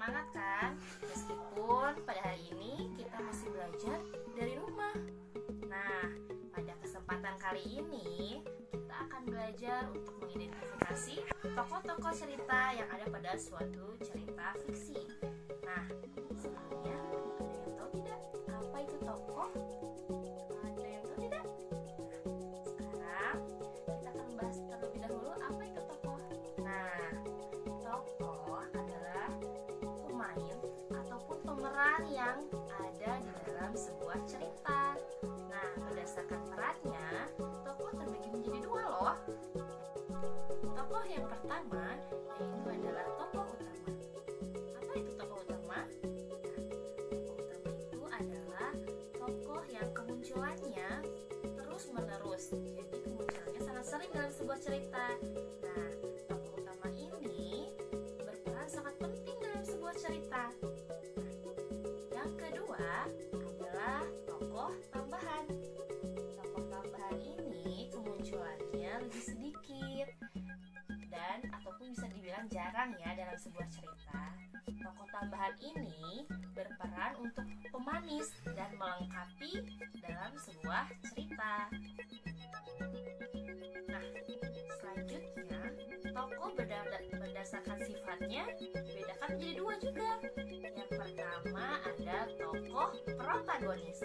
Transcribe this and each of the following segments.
Semangat kan? Meskipun pada hari ini kita masih belajar dari rumah. Nah, pada kesempatan kali ini kita akan belajar untuk mengidentifikasi tokoh-tokoh cerita yang ada pada suatu cerita fiksi. Nah, sebelumnya ada yang tahu tidak apa itu tokoh? Ada yang tahu tidak? Nah, sekarang kita akan membahas terlebih dahulu apa itu tokoh. Nah, tokoh adalah pemain ataupun pemeran yang ada di dalam sebuah cerita. Nah, berdasarkan perannya, tokoh terbagi menjadi dua loh. Tokoh yang pertama yaitu adalah tokoh utama. Apa itu tokoh utama? Tokoh utama itu adalah tokoh yang kemunculannya terus-menerus. Jadi kemunculannya sangat sering dalam sebuah cerita. Nah, tokoh utama ini berperan sangat penting dalam sebuah cerita. Yang kedua adalah tokoh tambahan. Tokoh tambahan ini kemunculannya lebih sedikit dan ataupun bisa dibilang jarang ya dalam sebuah cerita. Tokoh tambahan ini berperan untuk pemanis dan melengkapi dalam sebuah cerita. Nah, selanjutnya tokoh berdasarkan sifatnya bedakan menjadi dua juga. Yang pertama ada tokoh protagonis.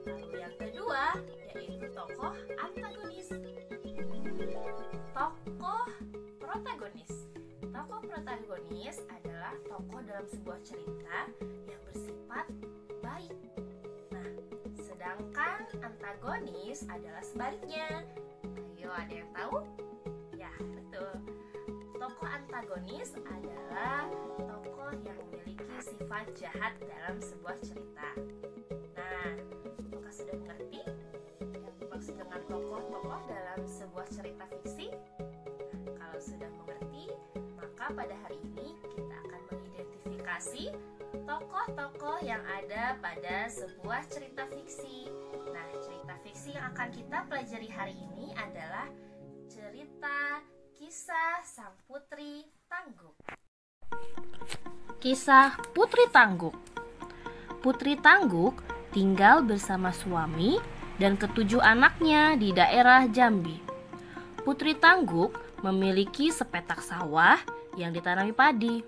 Lalu yang kedua yaitu tokoh antagonis. Tokoh protagonis. Tokoh protagonis adalah tokoh dalam sebuah cerita yang bersifat baik. Nah, sedangkan antagonis adalah sebaliknya. Ayo, ada yang tahu? Ya, betul. Tokoh antagonis adalah tokoh yang memiliki sifat jahat dalam sebuah cerita. Nah, apakah sudah mengerti yang dimaksud dengan tokoh-tokoh dalam sebuah cerita fiksi? Nah, kalau sudah mengerti, maka pada hari ini kita akan mengidentifikasi tokoh-tokoh yang ada pada sebuah cerita fiksi. Nah, cerita fiksi yang akan kita pelajari hari ini adalah cerita Kisah Sang Putri Tangguk. Kisah Putri Tangguk. Putri Tangguk tinggal bersama suami dan ketujuh anaknya di daerah Jambi. Putri Tangguk memiliki sepetak sawah yang ditanami padi.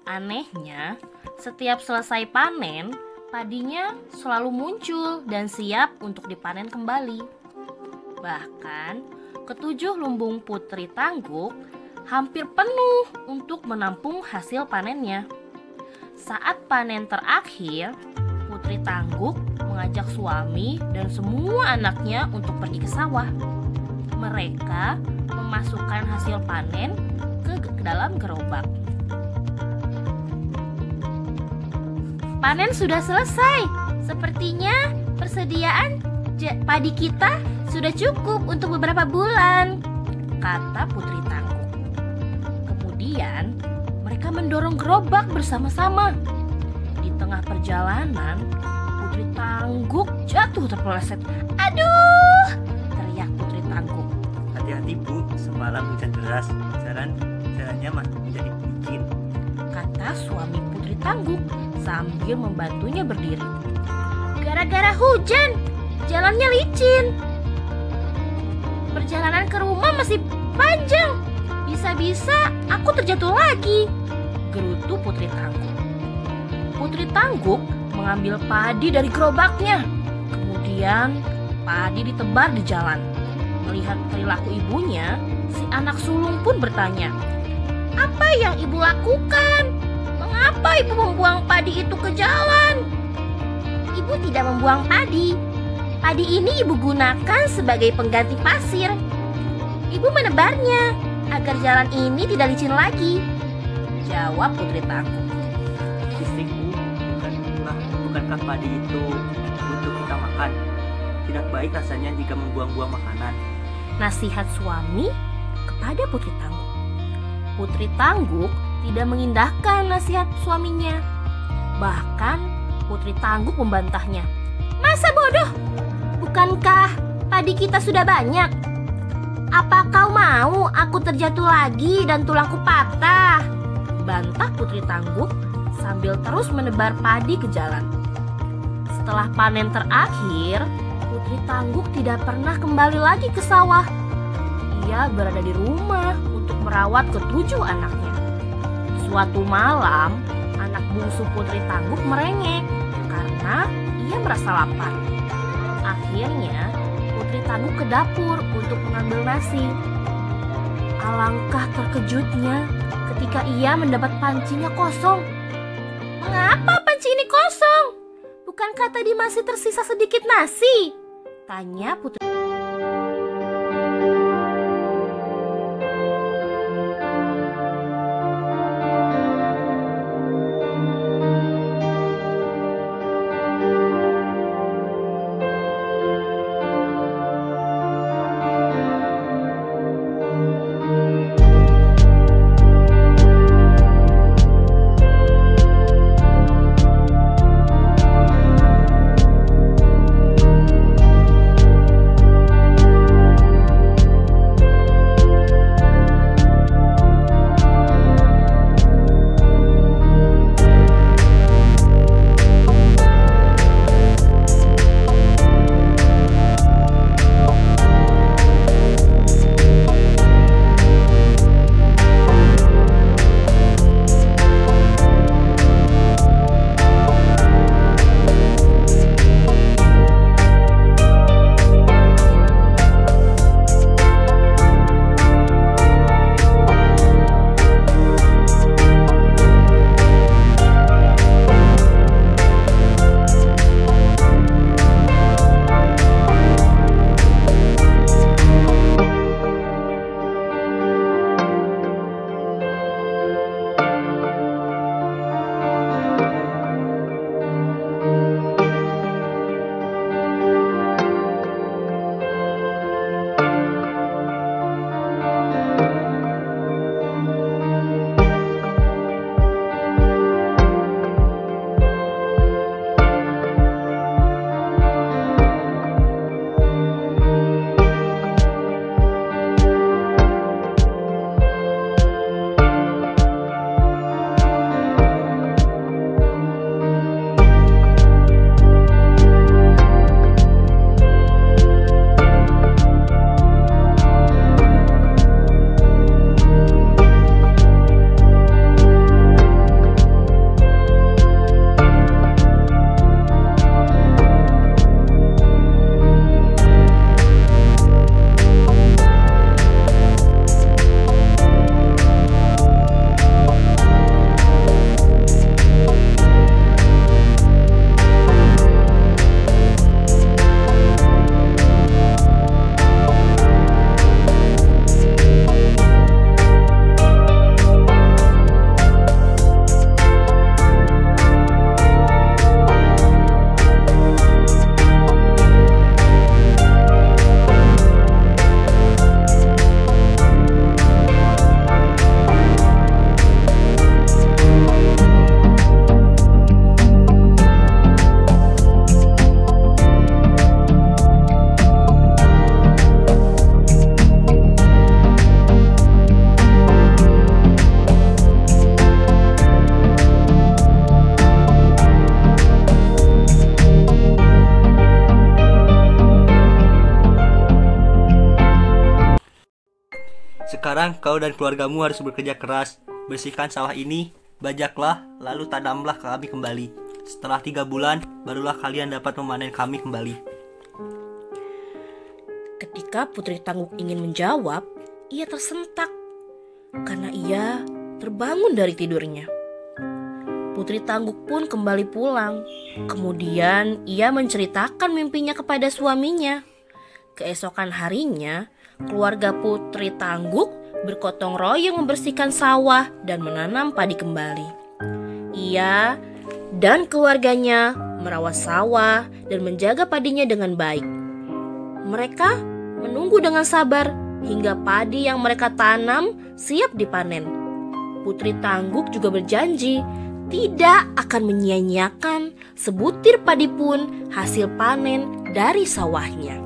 Anehnya, setiap selesai panen, padinya selalu muncul dan siap untuk dipanen kembali. Bahkan, ketujuh lumbung Putri Tangguk hampir penuh untuk menampung hasil panennya. Saat panen terakhir, Putri Tangguk mengajak suami dan semua anaknya untuk pergi ke sawah. Mereka memasukkan hasil panen ke dalam gerobak. Panen sudah selesai. Sepertinya persediaan padi kita sudah cukup untuk beberapa bulan, kata Putri Tangguk. Kemudian mereka mendorong gerobak bersama-sama. Di tengah perjalanan, Putri Tangguk jatuh terpeleset. Aduh! Teriak Putri Tangguk. Hati-hati Bu, semalam hujan deras, jalannya menjadi licin, kata suami Putri Tangguk sambil membantunya berdiri. Gara-gara hujan, jalannya licin. Perjalanan ke rumah masih panjang. Bisa-bisa aku terjatuh lagi, gerutu Putri Tangguk. Putri Tangguk mengambil padi dari gerobaknya. Kemudian padi ditebar di jalan. Melihat perilaku ibunya, si anak sulung pun bertanya, "Apa yang ibu lakukan? Mengapa ibu membuang padi itu ke jalan?" "Ibu tidak membuang padi. Padi ini ibu gunakan sebagai pengganti pasir. Ibu menebarnya agar jalan ini tidak licin lagi," jawab Putri Tangguk. "Istriku, bukankah padi itu untuk kita makan? Tidak baik rasanya jika membuang-buang makanan," nasihat suami kepada Putri Tangguk. Putri Tangguk tidak mengindahkan nasihat suaminya. Bahkan Putri Tangguk membantahnya. "Masa bodoh? Bukankah padi kita sudah banyak? Apa kau mau aku terjatuh lagi dan tulangku patah?" bantah Putri Tangguk sambil terus menebar padi ke jalan. Setelah panen terakhir, Putri Tangguk tidak pernah kembali lagi ke sawah. Ia berada di rumah untuk merawat ketujuh anaknya. Suatu malam, anak bungsu Putri Tangguk merengek karena ia merasa lapar. Akhirnya, Putri Tangguk ke dapur untuk mengambil nasi. Alangkah terkejutnya ketika ia mendapat pancinya kosong. "Mengapa panci ini kosong? Bukankah tadi masih tersisa sedikit nasi?" tanya Putri. Sekarang kau dan keluargamu harus bekerja keras. Bersihkan sawah ini, bajaklah, lalu tanamlah kami kembali. Setelah 3 bulan, barulah kalian dapat memanen kami kembali. Ketika Putri Tangguk ingin menjawab, ia tersentak karena ia terbangun dari tidurnya. Putri Tangguk pun kembali pulang. Kemudian ia menceritakan mimpinya kepada suaminya. Keesokan harinya, keluarga Putri Tangguk bergotong royong membersihkan sawah dan menanam padi kembali. Ia dan keluarganya merawat sawah dan menjaga padinya dengan baik. Mereka menunggu dengan sabar hingga padi yang mereka tanam siap dipanen. Putri Tangguk juga berjanji tidak akan menyia-nyiakan sebutir padi pun hasil panen dari sawahnya.